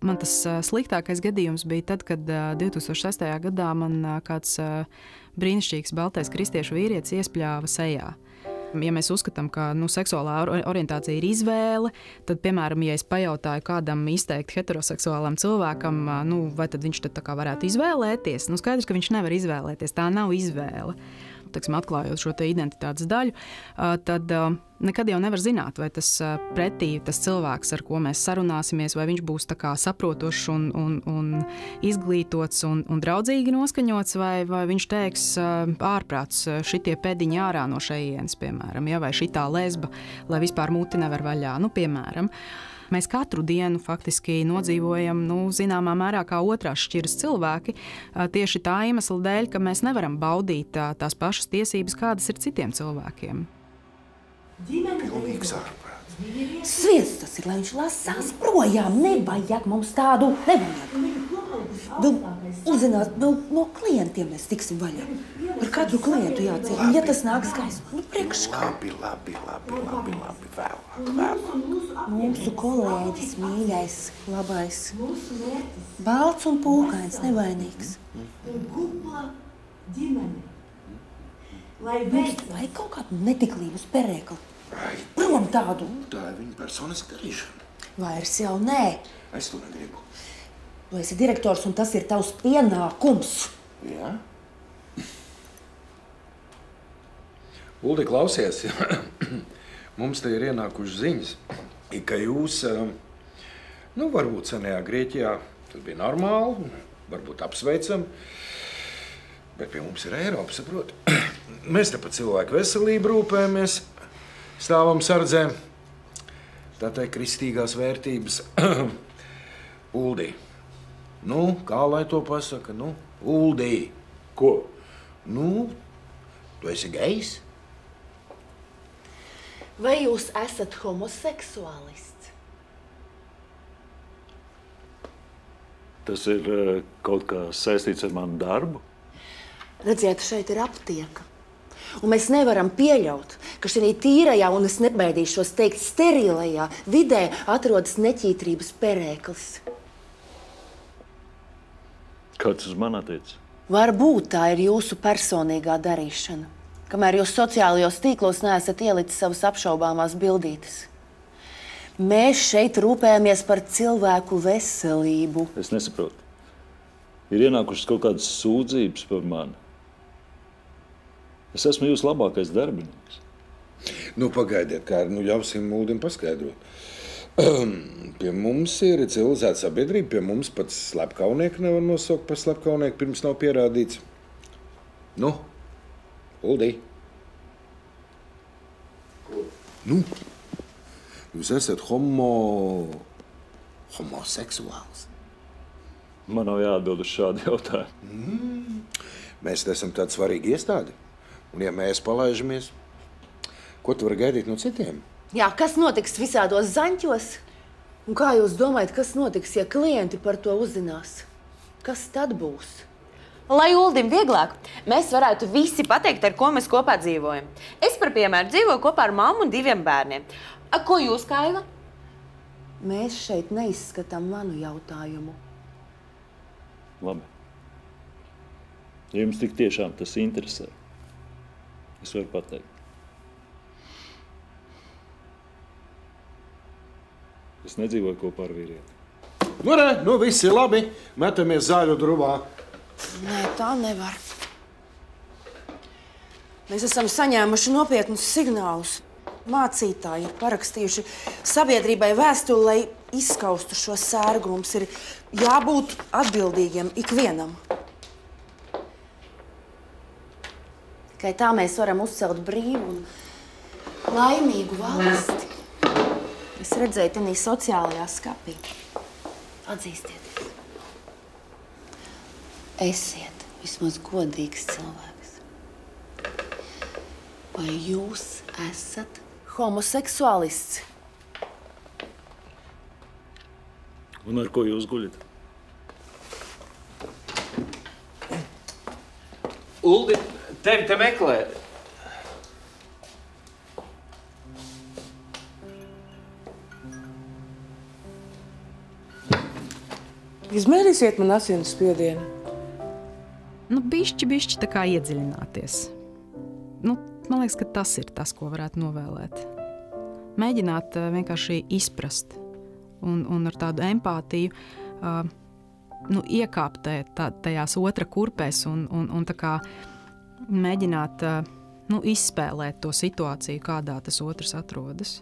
Man tas sliktākais gadījums bija tad, kad 2006. gadā man kāds brīnišķīgs baltais kristiešu vīrietis iespļāva sejā. Ja mēs uzskatām, ka seksuālā orientācija ir izvēle, tad, piemēram, ja es pajautāju kādam izteikti heteroseksuālam cilvēkam, vai tad viņš tad tā kā varētu izvēlēties, skaidrs, ka viņš nevar izvēlēties, tā nav izvēle. Teiksim, atklājot šo te identitātes daļu, tad nekad jau nevar zināt, vai tas pretī, tas cilvēks, ar ko mēs sarunāsimies, vai viņš būs tā kā saprotošs un izglītots un draudzīgi noskaņots, vai viņš teiks ārprāts šitie pēdiņi ārā no šejienes, piemēram, vai šitā lesba, lai vispār muti nevar vaļā, piemēram. Mēs katru dienu faktiski nodzīvojam, zināmā mērā kā otrās šķiras cilvēki, tieši tā iemesla dēļ, ka mēs nevaram baudīt tās pašas tiesības, kādas ir citiem cilvēkiem. Pilnīgs ārprāts. Sviests tas ir, lai viņš lasās projām. Nevajag mums tādu, nevajag. Uzzināt, no klientiem mēs tiksim vaļā. Par katru klientu jācīna. Ja tas nāk skaisti, priekš kā. Labi, vēlāk. Mūsu kolēģis, mīļais, labais. Balts un pūkains, nevainīgs. Mums vajag kaut kādu netiklību uz perēkli. Prom tādu. Tā ir viņa personiska darīšana. Vairs jau nē. Es to negribu. Tu esi direktors un tas ir tavs pienākums. Jā? Uldi, klausies, mums te ir ienākuši ziņas, ka jūs, varbūt senajā Grieķijā tas bija normāli, varbūt apsveicam, bet pie mums ir Eiropa, saprot. Mēs te par cilvēku veselību rūpējamies, stāvam sardzē, tā teikt, kristīgās vērtības. Uldi, kā lai to pasaka, Uldi. Ko? Tu esi gejs? Vai jūs esat homoseksuālists? Tas ir kaut kā saistīts ar manu darbu? Redziet, šeit ir aptieka. Un mēs nevaram pieļaut, ka šī tīrajā, un es nebaidīšos teikt, sterilajā vidē atrodas neķītrības perēklis. Kāds uz mani attiecas? Varbūt tā ir jūsu personīgā darīšana, kamēr jūs sociālajos tīklos neesat ielicis savas apšaubāmās bildītes. Mēs šeit rūpējamies par cilvēku veselību. Es nesaprotu. Ir ienākušas kaut kādas sūdzības par mani. Es esmu jūsu labākais darbinieks. Pagaidiet, kā ļausim Uldim paskaidrot. Pie mums ir civilizēta sabiedrība, pie mums pat slepkaunieku nevar nosaukt par slepkaunieku, pirms nav pierādīts. Uldi. Jūs esat homoseksuāls. Man nav jāatbild uz šādu jautājumu. Mēs esam tādi svarīgi iestādi. Un ja mēs palaižamies, ko tu vari gaidīt no citiem? Jā, kas notiks visādos zaņķos? Un kā jūs domājat, kas notiks, ja klienti par to uzzinās? Kas tad būs? Lai Uldim vieglāk, mēs varētu visi pateikt, ar ko mēs kopā dzīvojam. Es, par piemēru, dzīvoju kopā ar mammu un 2 bērniem. Ko jūs, Kaila? Mēs šeit neizskatām manu jautājumu. Labi. Ja jums tik tiešām tas interesē, es varu pateikt. Es nedzīvoju kopā ar vīrieti. Viss ir labi. Metamies zāļu druvā. Nē, tā nevar. Mēs esam saņēmuši nopietnus signālus. Mācītāji ir parakstījuši sabiedrībai vēstuli, lai izskaustu šo sērgu. Mums ir jābūt atbildīgiem ikvienam. Tikai tā mēs varam uzcelt brīvu un laimīgu valsti. Es redzēju tenī sociālajā skapī. Atzīstieties. Esiet vismaz godīgs cilvēks. Vai jūs esat homoseksuālists? Un ar ko jūs guļat? Uldi, tevi te meklē. Izmērīsiet man asins spiedienu? Nu, bišķi tā kā iedziļināties. Nu, man liekas, ka tas ir tas, ko varētu novēlēt. Mēģināt vienkārši izprast un ar tādu empātiju iekāpt tajās otra kurpēs un tā kā mēģināt izspēlēt to situāciju, kādā tas otrs atrodas.